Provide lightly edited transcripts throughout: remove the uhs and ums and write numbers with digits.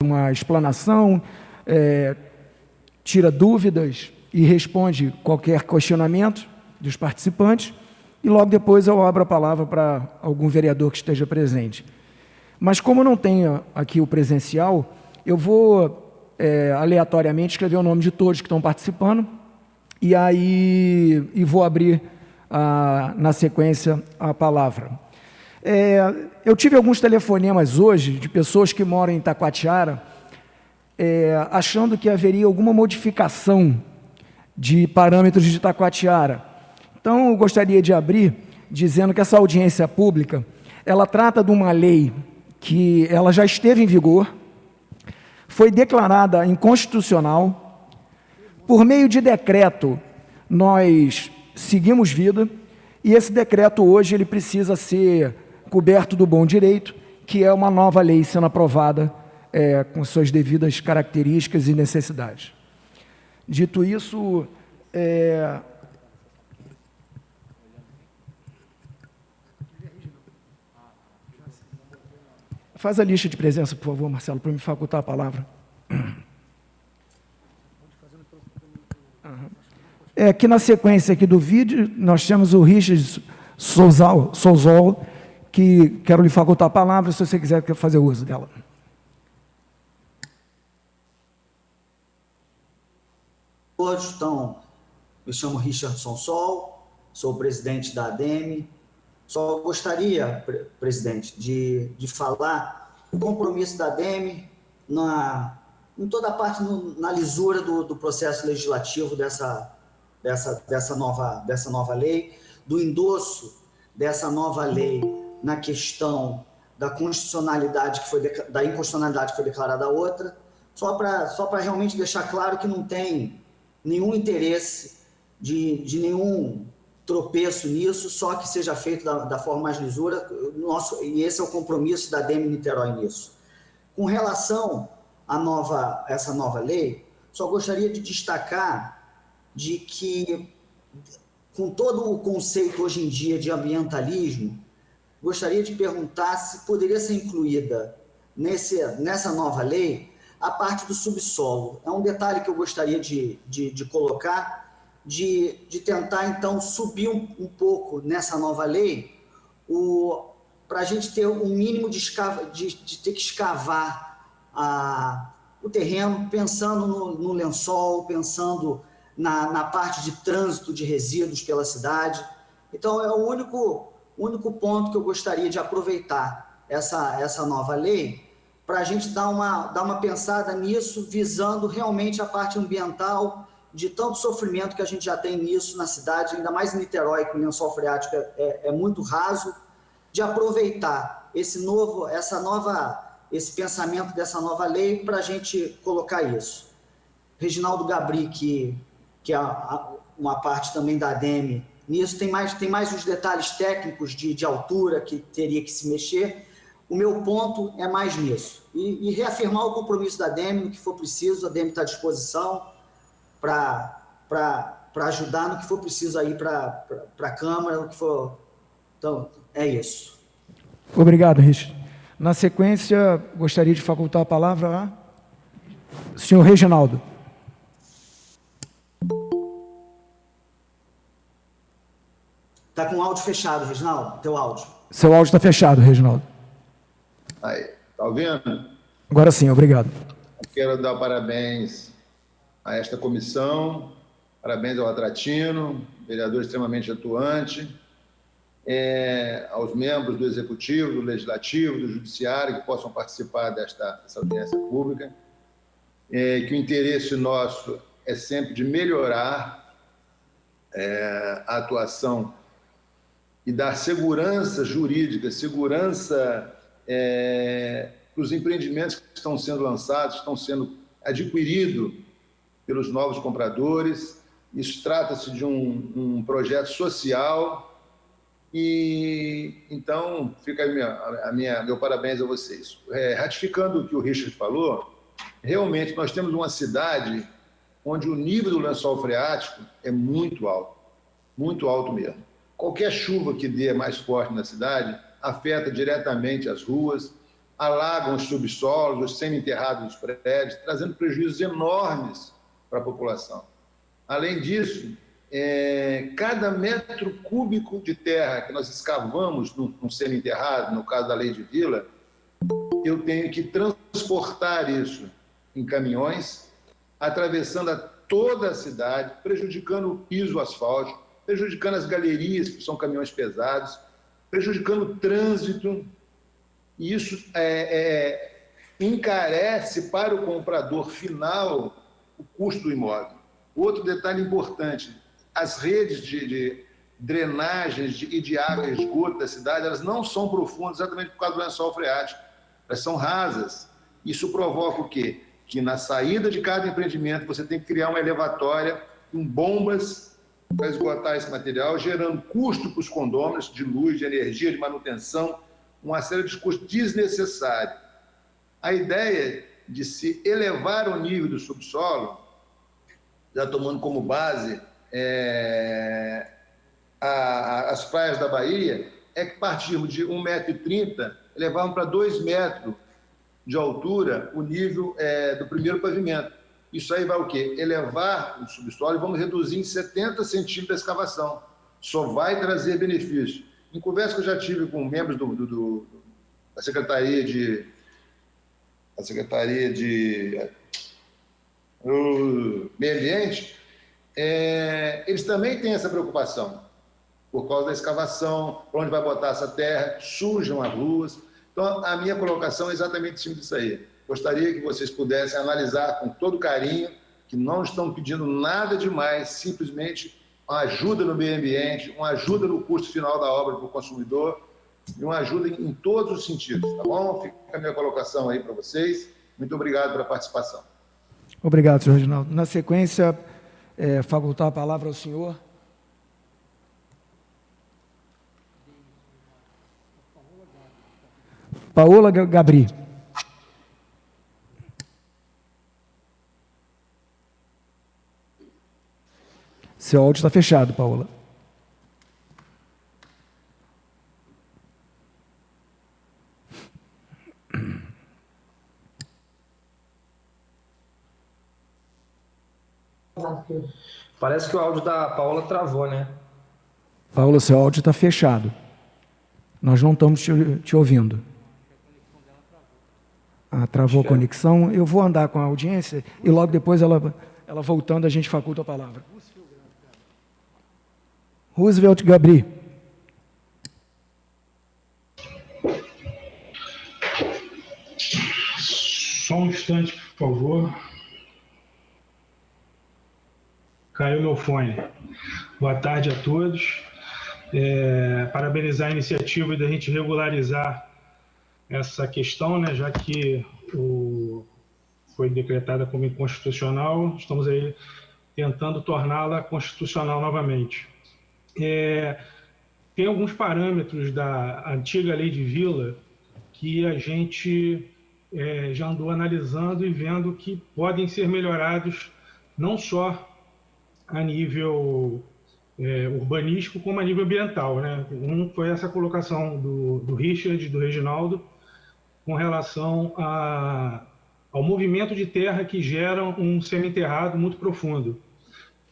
uma explanação, tira dúvidas e responde qualquer questionamento dos participantes, e logo depois eu abro a palavra para algum vereador que esteja presente. Mas como não tenho aqui o presencial, eu vou aleatoriamente escrever o nome de todos que estão participando, e vou abrir na sequência a palavra. Eu tive alguns telefonemas hoje de pessoas que moram em Itacoatiara, achando que haveria alguma modificação de parâmetros de Itacoatiara. Então, eu gostaria de abrir dizendo que essa audiência pública, ela trata de uma lei que ela já esteve em vigor, foi declarada inconstitucional. Por meio de decreto, nós seguimos vida, e esse decreto hoje ele precisa ser coberto do bom direito, que é uma nova lei sendo aprovada com suas devidas características e necessidades. Dito isso, faz a lista de presença, por favor, Marcelo, para me facultar a palavra. Aqui na sequência aqui do vídeo, nós temos o Richard Souzol, que quero lhe facultar a palavra, se você quiser fazer uso dela. Todos estão, me chamo Richard Souzol, sou presidente da ADEME. Só gostaria, presidente, de falar o compromisso da ADEME em toda a parte, na lisura do processo legislativo dessa nova lei, do endosso dessa nova lei na questão da constitucionalidade da inconstitucionalidade que foi declarada a outra, só para realmente deixar claro que não tem nenhum interesse de nenhum tropeço nisso, só que seja feito da forma mais lisura, e esse é o compromisso da ADEME Niterói nisso. Com relação a essa nova lei, só gostaria de destacar de que, com todo o conceito hoje em dia de ambientalismo, gostaria de perguntar se poderia ser incluída nessa nova lei a parte do subsolo. É um detalhe que eu gostaria de colocar, de tentar, então, subir um pouco nessa nova lei, para a gente ter um mínimo de ter que escavar o terreno, pensando no lençol, pensando na parte de trânsito de resíduos pela cidade. Então, é o único ponto que eu gostaria de aproveitar essa nova lei, para a gente dar uma pensada nisso, visando realmente a parte ambiental, de tanto sofrimento que a gente já tem nisso na cidade, ainda mais em Niterói, que o lençol freático é muito raso, de aproveitar esse pensamento dessa nova lei para a gente colocar isso. Reginaldo Gabri, que é uma parte também da ADEME, nisso tem mais os detalhes técnicos de altura que teria que se mexer. O meu ponto é mais nisso. E reafirmar o compromisso da ADEME, no que for preciso, a ADEME está à disposição para ajudar no que for preciso aí para a Câmara, o que for. Então, é isso. Obrigado, Richard. Na sequência, gostaria de facultar a palavra ao senhor Reginaldo. Está com o áudio fechado, Reginaldo, teu áudio. Seu áudio está fechado, Reginaldo. Aí, está ouvindo? Agora sim, obrigado. Quero dar parabéns a esta comissão, parabéns ao Atratino, vereador extremamente atuante, aos membros do Executivo, do Legislativo, do Judiciário, que possam participar dessa audiência pública, que o interesse nosso é sempre de melhorar a atuação e dar segurança jurídica, segurança para os empreendimentos que estão sendo lançados, estão sendo adquiridos pelos novos compradores. Isso trata-se de um projeto social, e então fica aí meu parabéns a vocês. Ratificando o que o Richard falou, realmente nós temos uma cidade onde o nível do lençol freático é muito alto mesmo. Qualquer chuva que dê mais forte na cidade afeta diretamente as ruas, alagam os subsolos, os semi-enterrados dos prédios, trazendo prejuízos enormes para a população. Além disso, cada metro cúbico de terra que nós escavamos num semi-enterrado, no caso da Lei de Vila, eu tenho que transportar isso em caminhões, atravessando toda a cidade, prejudicando o piso asfáltico, prejudicando as galerias, que são caminhões pesados, prejudicando o trânsito. E isso encarece para o comprador final o custo do imóvel. Outro detalhe importante, as redes de drenagens e de água e esgoto da cidade, elas não são profundas exatamente por causa do lençol freático, elas são rasas. Isso provoca o quê? Que na saída de cada empreendimento você tem que criar uma elevatória com bombas para esgotar esse material, gerando custo para os condôminos de luz, de energia, de manutenção, uma série de custos desnecessários. A ideia de se elevar o nível do subsolo, já tomando como base as praias da Bahia, é que partimos de 1,30 m, elevamos para 2 metros de altura o nível do primeiro pavimento. Isso aí vai o quê? Elevar o subsolo e vamos reduzir em 70 centímetros a escavação. Só vai trazer benefício. Em conversa que eu já tive com membros da Secretaria de Meio Ambiente, eles também têm essa preocupação, por causa da escavação, para onde vai botar essa terra, sujam as ruas. Então, a minha colocação é exatamente em cima disso aí. Gostaria que vocês pudessem analisar com todo carinho, que não estão pedindo nada demais, simplesmente uma ajuda no meio ambiente, uma ajuda no custo final da obra para o consumidor e uma ajuda em todos os sentidos, tá bom? Fica a minha colocação aí para vocês. Muito obrigado pela participação. Obrigado, senhor Reginaldo. Na sequência, facultar a palavra ao senhor. Paola Gabri. Seu áudio está fechado, Paola. Parece que o áudio da Paola travou, né? Paola, seu áudio está fechado. Nós não estamos te ouvindo. Travou a conexão. Eu vou andar com a audiência e logo depois ela voltando, a gente faculta a palavra. Roosevelt Gabri. Só um instante, por favor. Caiu meu fone. Boa tarde a todos. Parabenizar a iniciativa da gente regularizar essa questão, né, já que foi decretada como inconstitucional, estamos aí tentando torná-la constitucional novamente. Tem alguns parâmetros da antiga Lei de Vila que a gente já andou analisando e vendo que podem ser melhorados não só a nível urbanístico, como a nível ambiental, né? Foi essa colocação do Richard e do Reginaldo com relação ao movimento de terra que gera um semi-enterrado muito profundo.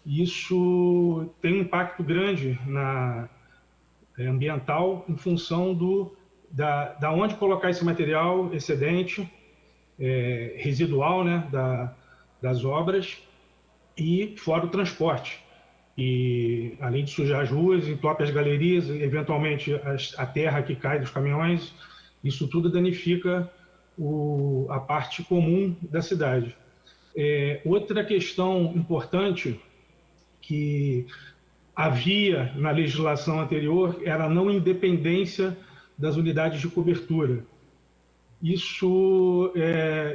Isso tem um impacto grande ambiental em função da onde colocar esse material excedente, residual, né, das obras, e fora o transporte. E, além de sujar as ruas, entope as galerias, eventualmente a terra que cai dos caminhões, isso tudo danifica a parte comum da cidade. Outra questão importante que havia na legislação anterior era a não independência das unidades de cobertura. Isso,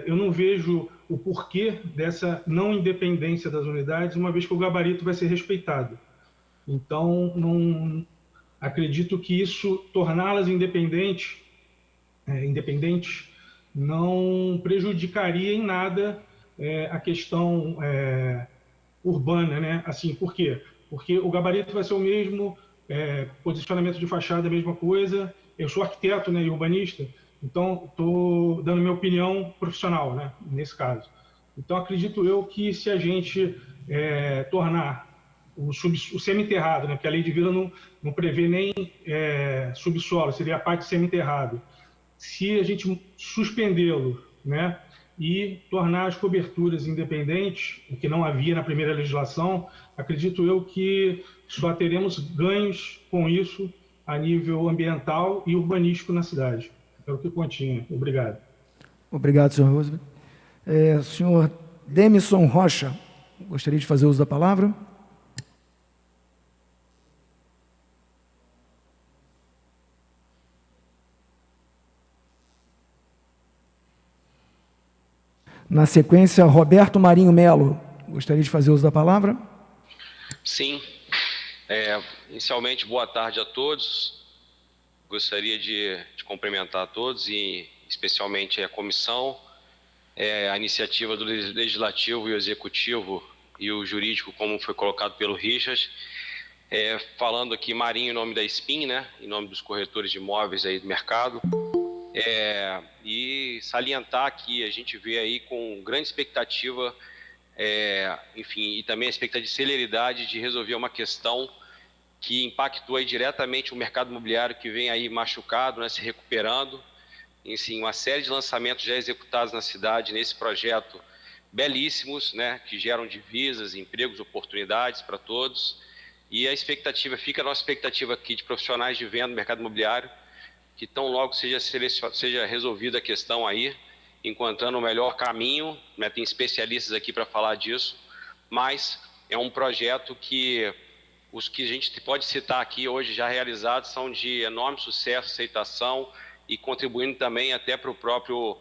eu não vejo o porquê dessa não independência das unidades, uma vez que o gabarito vai ser respeitado. Então, acredito que isso, torná-las independentes, não prejudicaria em nada a questão urbana, né? Assim, por quê? Porque o gabarito vai ser o mesmo, posicionamento de fachada a mesma coisa. Eu sou arquiteto, né, e urbanista, Então, estou dando minha opinião profissional, né, nesse caso. Então, acredito eu que se a gente tornar o semi-enterrado, né, porque a lei de vila não prevê nem subsolo, seria a parte semi-enterrado. Se a gente suspendê-lo, né, e tornar as coberturas independentes, o que não havia na primeira legislação, acredito eu que só teremos ganhos com isso a nível ambiental e urbanístico na cidade. É o que continha. Obrigado. Obrigado, senhor Roosevelt. Senhor Demison Rocha, gostaria de fazer uso da palavra? Na sequência, Roberto Marinho Melo, gostaria de fazer uso da palavra? Sim. Inicialmente, boa tarde a todos. Gostaria de cumprimentar a todos e especialmente a comissão, a iniciativa do Legislativo e o Executivo e o Jurídico, como foi colocado pelo Richard. Falando aqui, Marinho, em nome da SPIN, né, em nome dos corretores de imóveis aí do mercado. E salientar que a gente vê aí com grande expectativa, enfim, e também a expectativa de celeridade de resolver uma questão que impactou aí diretamente o mercado imobiliário, que vem aí machucado, né, se recuperando. Enfim, uma série de lançamentos já executados na cidade nesse projeto, belíssimos, né, que geram divisas, empregos, oportunidades para todos. E a expectativa, fica a nossa expectativa aqui de profissionais de venda no mercado imobiliário, que tão logo seja resolvida a questão aí, encontrando o melhor caminho, né, tem especialistas aqui para falar disso, mas é um projeto que os que a gente pode citar aqui hoje já realizados são de enorme sucesso, aceitação e contribuindo também até para o próprio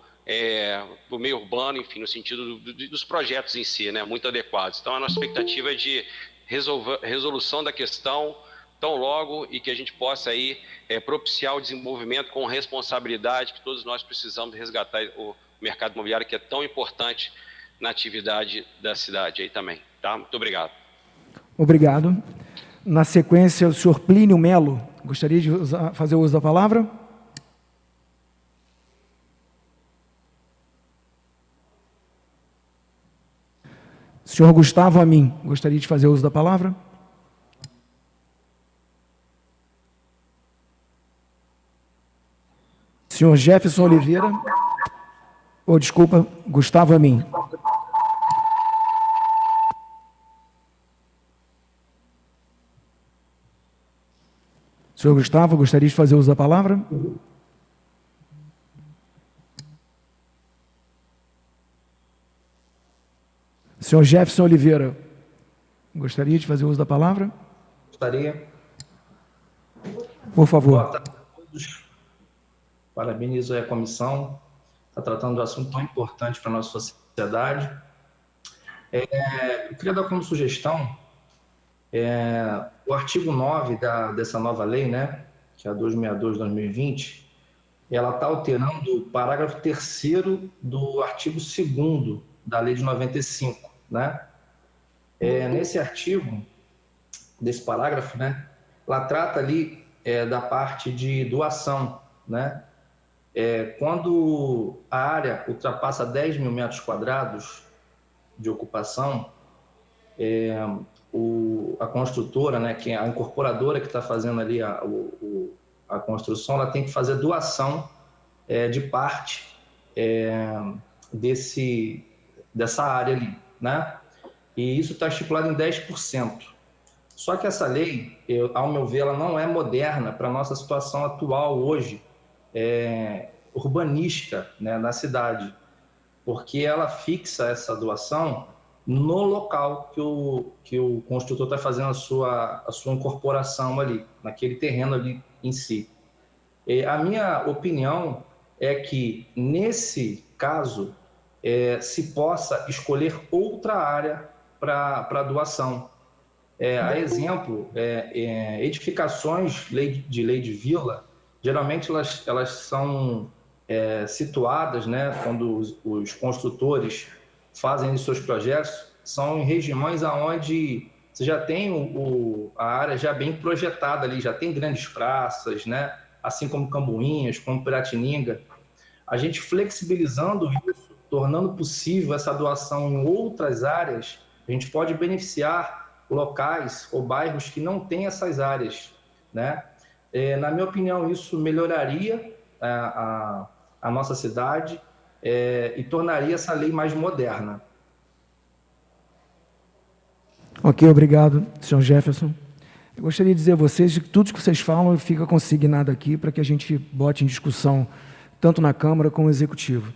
do meio urbano, enfim, no sentido dos projetos em si, né, muito adequados. Então, a nossa expectativa é de resolução da questão tão logo e que a gente possa aí propiciar o desenvolvimento com responsabilidade, que todos nós precisamos resgatar o mercado imobiliário, que é tão importante na atividade da cidade aí também. Tá? Muito obrigado. Obrigado. Na sequência, o senhor Plínio Melo, gostaria de fazer uso da palavra? Senhor Gustavo Amin, gostaria de fazer uso da palavra? Senhor Jefferson Oliveira, desculpa, Gustavo Amin. Senhor Gustavo, gostaria de fazer uso da palavra? Senhor Jefferson Oliveira, gostaria de fazer uso da palavra? Gostaria. Por favor. Boa tarde a todos. Parabenizo a comissão, está tratando de um assunto tão importante para a nossa sociedade. Eu queria dar como sugestão o artigo 9 dessa nova lei, né, que é a 262/2020, ela está alterando o parágrafo 3º do artigo 2º da lei de 95, né? Nesse artigo, desse parágrafo, né, ela trata ali da parte de doação, né? Quando a área ultrapassa 10 mil metros quadrados de ocupação, a construtora, né, que é a incorporadora que está fazendo ali a construção, ela tem que fazer doação de parte dessa área ali, né? E isso está estipulado em 10%. Só que essa lei, ao meu ver, ela não é moderna para a nossa situação atual hoje, urbanística, né, na cidade, porque ela fixa essa doação no local que o construtor está fazendo a sua incorporação ali, naquele terreno ali em si. A minha opinião é que, nesse caso, se possa escolher outra área para doação. A exemplo, edificações de lei de vila, geralmente elas são situadas, né, quando os construtores fazem os seus projetos, são em regiões onde você já tem a área já bem projetada ali, já tem grandes praças, né, assim como Cambuinhas, como Piratininga. a gente flexibilizando isso, tornando possível essa doação em outras áreas, a gente pode beneficiar locais ou bairros que não têm essas áreas, né? Na minha opinião, isso melhoraria a nossa cidade e tornaria essa lei mais moderna. Ok, obrigado, senhor Jefferson. Eu gostaria de dizer a vocês que tudo que vocês falam fica consignado aqui para que a gente bote em discussão tanto na Câmara como no Executivo.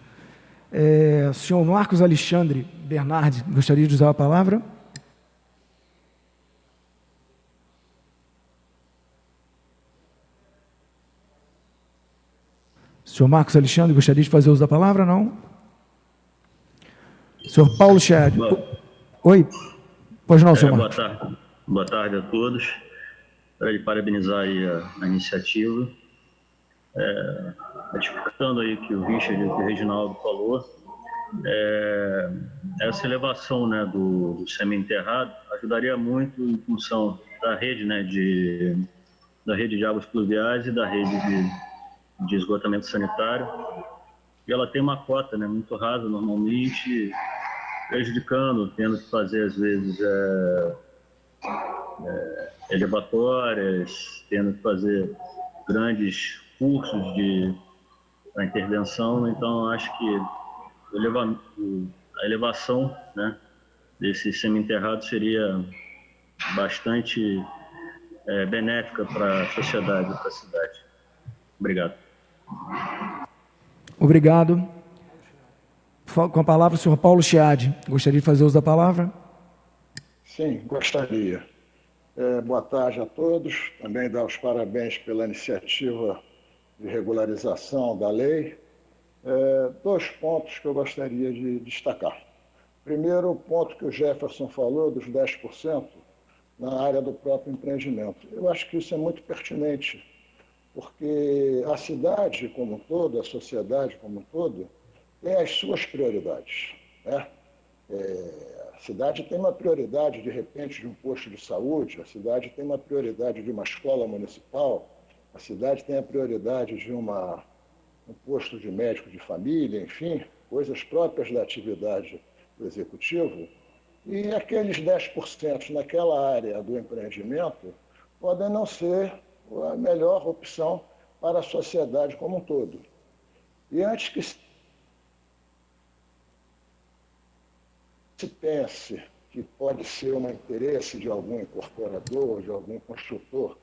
Senhor Marcos Alexandre Bernardi, gostaria de usar a palavra? Senhor Marcos Alexandre, gostaria de fazer uso da palavra, não? Senhor Paulo Chiadi. Oi? Pois não, senhor Marcos. Boa tarde a todos. Quero parabenizar aí a iniciativa. Ratificando aí que o Richard e o Reginaldo falou, essa elevação, né, do semi-enterrado ajudaria muito em função da rede, né, da rede de águas pluviais e da rede de esgotamento sanitário. E ela tem uma cota, né, muito rasa normalmente, prejudicando, tendo que fazer às vezes elevatórias, tendo que fazer grandes cursos para intervenção. Então acho que a elevação, né, desse semi-enterrado seria bastante benéfica para a sociedade, para a cidade. Obrigado. Obrigado. Com a palavra o senhor Paulo Chiadi. Gostaria de fazer uso da palavra? Sim, gostaria. Boa tarde a todos. Também dar os parabéns pela iniciativa de regularização da lei. 2 pontos que eu gostaria de destacar. Primeiro, o ponto que o Jefferson falou, dos 10% na área do próprio empreendimento. Eu acho que isso é muito pertinente, porque a cidade como um todo, a sociedade como um todo, tem as suas prioridades, né? A cidade tem uma prioridade, de repente, de um posto de saúde, a cidade tem uma prioridade de uma escola municipal, a cidade tem a prioridade de um posto de médico de família, enfim, coisas próprias da atividade do executivo. E aqueles 10% naquela área do empreendimento podem não ser a melhor opção para a sociedade como um todo. E antes que se pense que pode ser um interesse de algum incorporador, de algum construtor,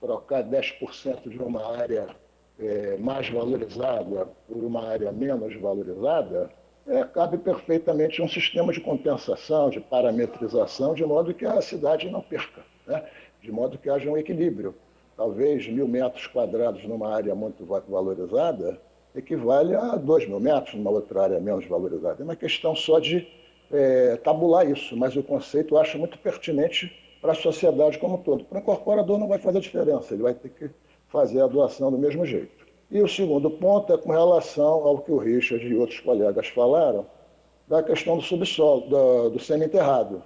trocar 10% de uma área mais valorizada por uma área menos valorizada, cabe perfeitamente um sistema de compensação, de parametrização, de modo que a cidade não perca, né? De modo que haja um equilíbrio. Talvez 1.000 metros quadrados numa área muito valorizada equivale a 2.000 metros numa outra área menos valorizada. É uma questão só de tabular isso, mas o conceito eu acho muito pertinente para a sociedade como um todo. Para o incorporador não vai fazer diferença, ele vai ter que fazer a doação do mesmo jeito. E o segundo ponto é com relação ao que o Richard e outros colegas falaram, da questão do subsolo, do semi-enterrado.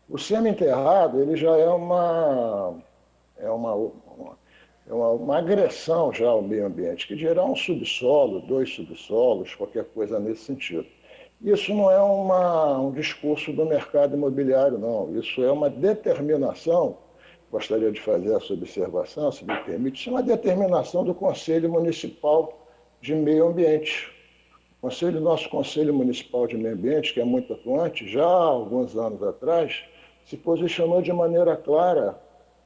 O semi-enterrado ele já é uma agressão já ao meio ambiente, que dirá um subsolo, 2 subsolos, qualquer coisa nesse sentido. Isso não é um discurso do mercado imobiliário, não. Isso é uma determinação, gostaria de fazer essa observação, se me permite, isso é uma determinação do Conselho Municipal de Meio Ambiente. Nosso Conselho Municipal de Meio Ambiente, que é muito atuante, já há alguns anos atrás, se posicionou de maneira clara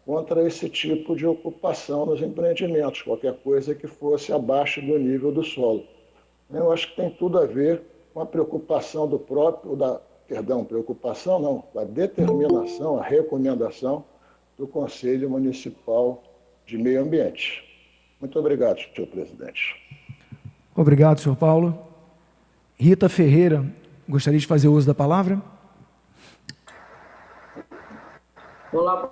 contra esse tipo de ocupação nos empreendimentos, qualquer coisa que fosse abaixo do nível do solo. Eu acho que tem tudo a ver com a preocupação a determinação, a recomendação do Conselho Municipal de Meio Ambiente. Muito obrigado, senhor presidente. Obrigado, senhor Paulo. Rita Ferreira, gostaria de fazer uso da palavra? Olá,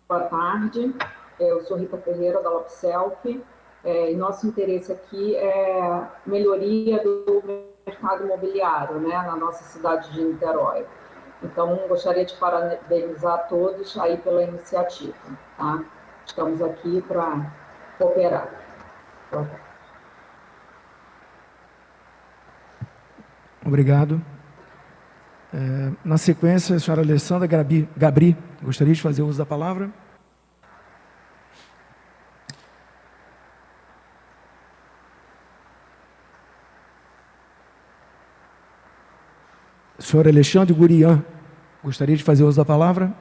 boa tarde. Eu sou Rita Ferreira, da Lopself. E nosso interesse aqui é melhoria do mercado imobiliário, né, na nossa cidade de Niterói. Então, gostaria de parabenizar a todos aí pela iniciativa, tá? Estamos aqui para cooperar. Obrigado. Na sequência, a senhora Alessandra Gabri, gostaria de fazer uso da palavra. Senhor Alexandre Gurian, gostaria de fazer uso da palavra.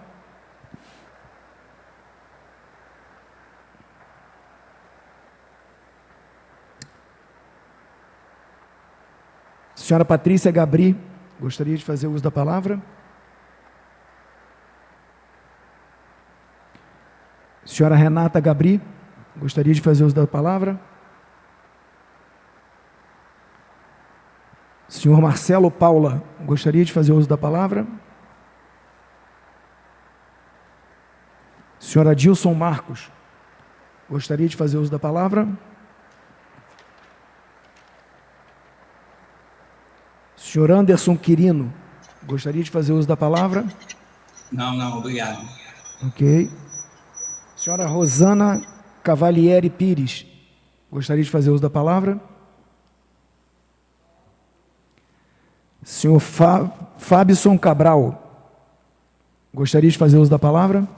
Senhora Patrícia Gabri, gostaria de fazer uso da palavra. Senhora Renata Gabri, gostaria de fazer uso da palavra. Senhor Marcelo Paula, gostaria de fazer uso da palavra. Senhor Adilson Marcos, gostaria de fazer uso da palavra. Senhor Anderson Quirino, gostaria de fazer uso da palavra. Não, obrigado. Ok. Senhora Rosana Cavalieri Pires, gostaria de fazer uso da palavra. Senhor Fábison Cabral, gostaria de fazer uso da palavra.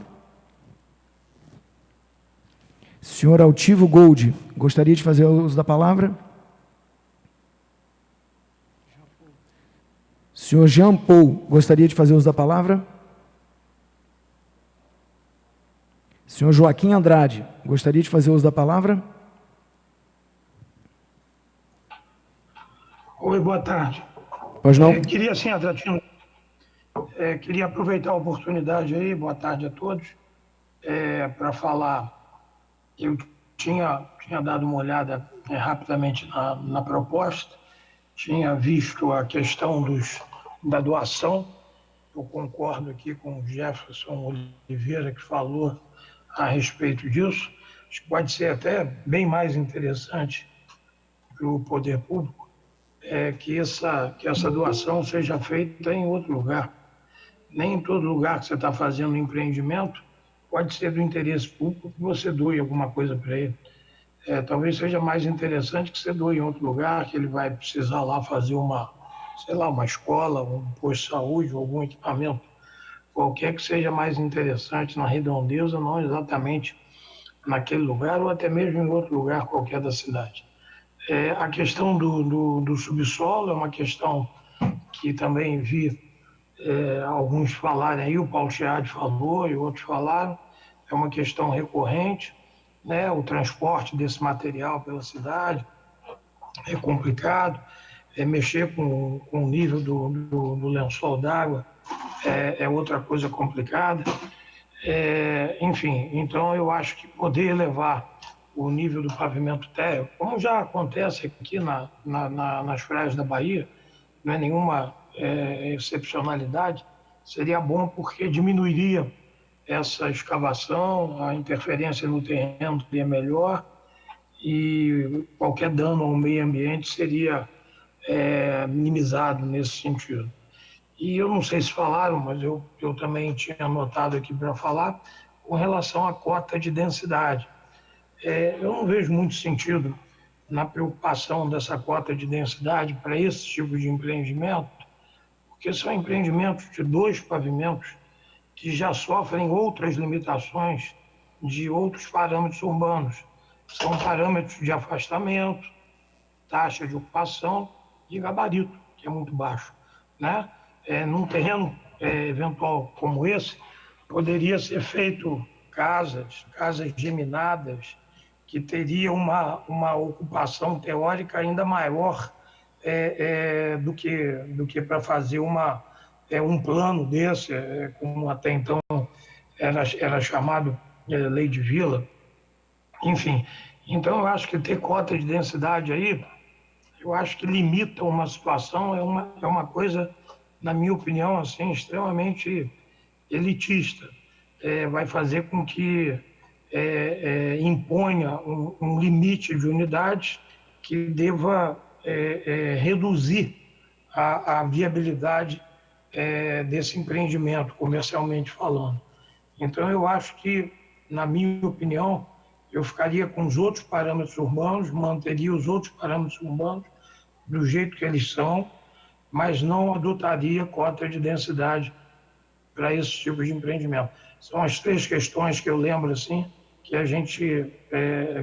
Senhor Altivo Gold, gostaria de fazer uso da palavra. Senhor Jean Paul, gostaria de fazer uso da palavra. Senhor Joaquim Andrade, gostaria de fazer uso da palavra. Oi, boa tarde. Pois não? Queria, sim, Atratino, queria aproveitar a oportunidade aí, boa tarde a todos, para falar. Eu tinha dado uma olhada rapidamente na proposta, tinha visto a questão da doação. Eu concordo aqui com o Jefferson Oliveira, que falou a respeito disso. Acho que pode ser até bem mais interessante para o poder público que essa doação seja feita em outro lugar. Nem em todo lugar que você está fazendo um empreendimento pode ser do interesse público que você doe alguma coisa para ele. Talvez seja mais interessante que você doe em outro lugar, que ele vai precisar lá fazer uma escola, um posto de saúde, algum equipamento qualquer que seja mais interessante na redondeza, não exatamente naquele lugar ou até mesmo em outro lugar qualquer da cidade. A questão do subsolo é uma questão que também vi alguns falarem aí, o Paulo Chiadi falou e outros falaram, é uma questão recorrente, né? O transporte desse material pela cidade é complicado, mexer com o nível do lençol d'água é outra coisa complicada. Enfim, então eu acho que poder elevar o nível do pavimento térreo, como já acontece aqui nas praias da Bahia, não é nenhuma excepcionalidade, seria bom porque diminuiria essa escavação, a interferência no terreno seria melhor e qualquer dano ao meio ambiente seria minimizado nesse sentido. E eu não sei se falaram, mas eu também tinha anotado aqui para falar, com relação à cota de densidade. Eu não vejo muito sentido na preocupação dessa cota de densidade para esse tipo de empreendimento, porque são empreendimentos de 2 pavimentos que já sofrem outras limitações de outros parâmetros urbanos. São parâmetros de afastamento, taxa de ocupação e gabarito, que é muito baixo, né? Num terreno eventual como esse, poderia ser feito casas geminadas, que teria uma ocupação teórica ainda maior do que para fazer um plano desse, como até então era chamado lei de vila. Enfim, então eu acho que ter cota de densidade aí, eu acho que limita uma situação, é uma coisa, na minha opinião, assim, extremamente elitista. Vai fazer com que imponha um limite de unidades que deva reduzir a viabilidade desse empreendimento, comercialmente falando. Então, eu acho que, na minha opinião, eu ficaria com os outros parâmetros urbanos, manteria os outros parâmetros urbanos do jeito que eles são, mas não adotaria cota de densidade para esse tipo de empreendimento. São as 3 questões que eu lembro, assim, que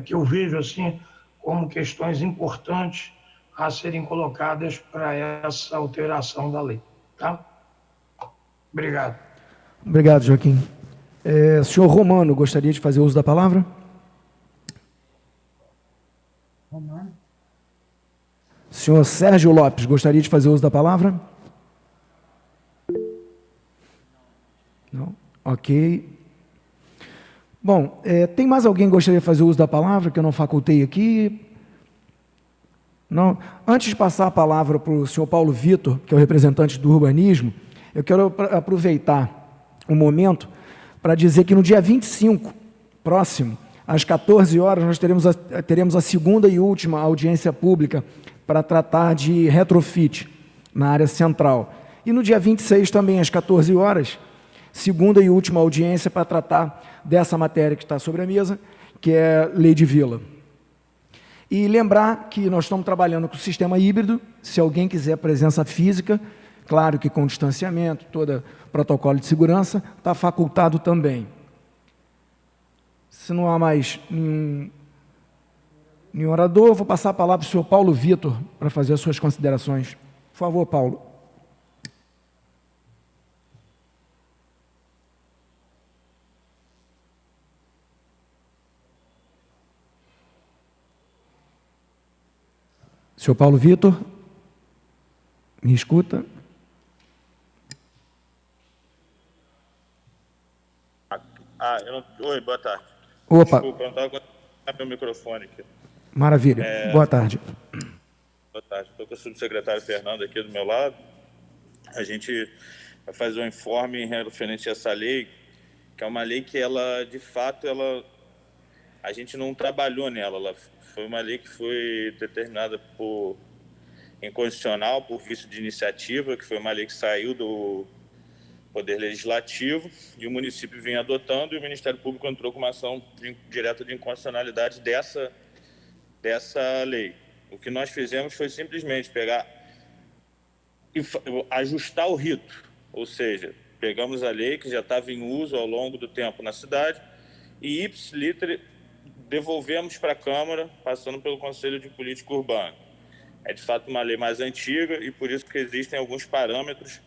que eu vejo, assim, como questões importantes a serem colocadas para essa alteração da lei. Tá? Obrigado. Obrigado, Joaquim. Senhor Romano, gostaria de fazer uso da palavra? Romano. Senhor Sérgio Lopes, gostaria de fazer uso da palavra? Não? Ok. Bom, tem mais alguém que gostaria de fazer uso da palavra, que eu não facultei aqui? Não? Antes de passar a palavra para o senhor Paulo Vitor, que é o representante do urbanismo, eu quero aproveitar o momento para dizer que no dia 25, próximo, às 14 horas, nós teremos a segunda e última audiência pública para tratar de retrofit na área central. E no dia 26, também às 14 horas, segunda e última audiência para tratar dessa matéria que está sobre a mesa, que é Lei de Vila. E lembrar que nós estamos trabalhando com o sistema híbrido. Se alguém quiser presença física, claro que com distanciamento, todo protocolo de segurança, está facultado também. Se não há mais nenhum orador, vou passar a palavra para o senhor Paulo Vitor para fazer as suas considerações. Por favor, Paulo. Senhor Paulo Vitor, me escuta? Oi, boa tarde. Opa. Desculpa, eu não estava conseguindo meu microfone aqui. Maravilha. Boa tarde. Boa tarde. Estou com o subsecretário Fernando aqui do meu lado. A gente vai fazer um informe referente a essa lei, que é uma lei que ela, de fato, a gente não trabalhou nela. Ela foi uma lei que foi determinada por inconstitucional, por vício de iniciativa, que foi uma lei que saiu do Poder Legislativo e o município vinha adotando, e o Ministério Público entrou com uma ação direta de inconstitucionalidade dessa lei. O que nós fizemos foi simplesmente pegar e ajustar o rito, ou seja, pegamos a lei que já estava em uso ao longo do tempo na cidade e ipsis literis devolvemos para a Câmara, passando pelo Conselho de Política Urbana. É de fato uma lei mais antiga e por isso que existem alguns parâmetros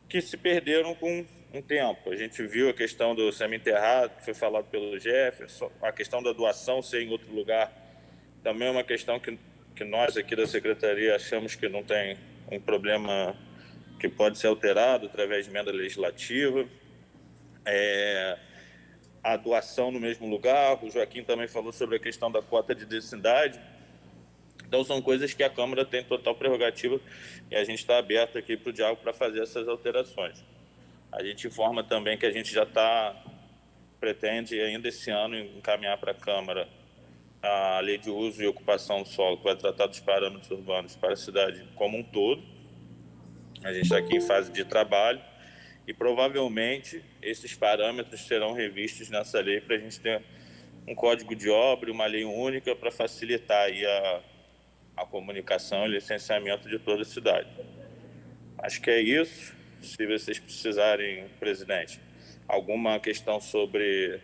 que se perderam com um tempo. A gente viu a questão do semi-enterrado, que foi falado pelo Jefferson, a questão da doação ser em outro lugar, também é uma questão que nós aqui da Secretaria achamos que não tem um problema que pode ser alterado através de emenda legislativa. A doação no mesmo lugar, o Joaquim também falou sobre a questão da cota de densidade. Então, são coisas que a Câmara tem total prerrogativa e a gente está aberto aqui para o diálogo para fazer essas alterações. A gente informa também que a gente já pretende ainda esse ano encaminhar para a Câmara a Lei de Uso e Ocupação do Solo, que vai tratar dos parâmetros urbanos para a cidade como um todo. A gente está aqui em fase de trabalho e provavelmente esses parâmetros serão revistos nessa lei para a gente ter um código de obra, uma lei única para facilitar aí a comunicação e licenciamento de toda a cidade. Acho que é isso. Se vocês precisarem, presidente, alguma questão sobre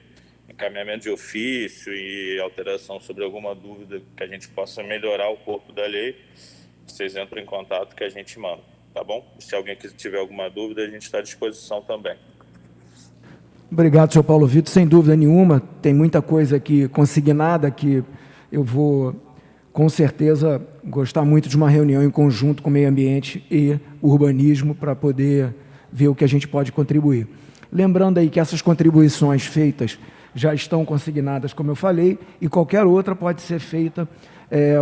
encaminhamento de ofício e alteração sobre alguma dúvida que a gente possa melhorar o corpo da lei, vocês entram em contato que a gente manda, tá bom? E se alguém tiver alguma dúvida, a gente está à disposição também. Obrigado, senhor Paulo Vitor. Sem dúvida nenhuma, tem muita coisa aqui consignada que eu vou, com certeza, gostar muito de uma reunião em conjunto com o meio ambiente e urbanismo para poder ver o que a gente pode contribuir. Lembrando aí que essas contribuições feitas já estão consignadas, como eu falei, e qualquer outra pode ser feita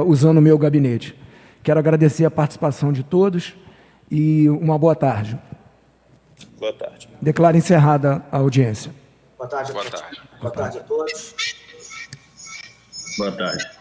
usando o meu gabinete. Quero agradecer a participação de todos e uma boa tarde. Boa tarde. Declaro encerrada a audiência. Boa tarde. Boa tarde. Boa tarde a todos. Boa tarde.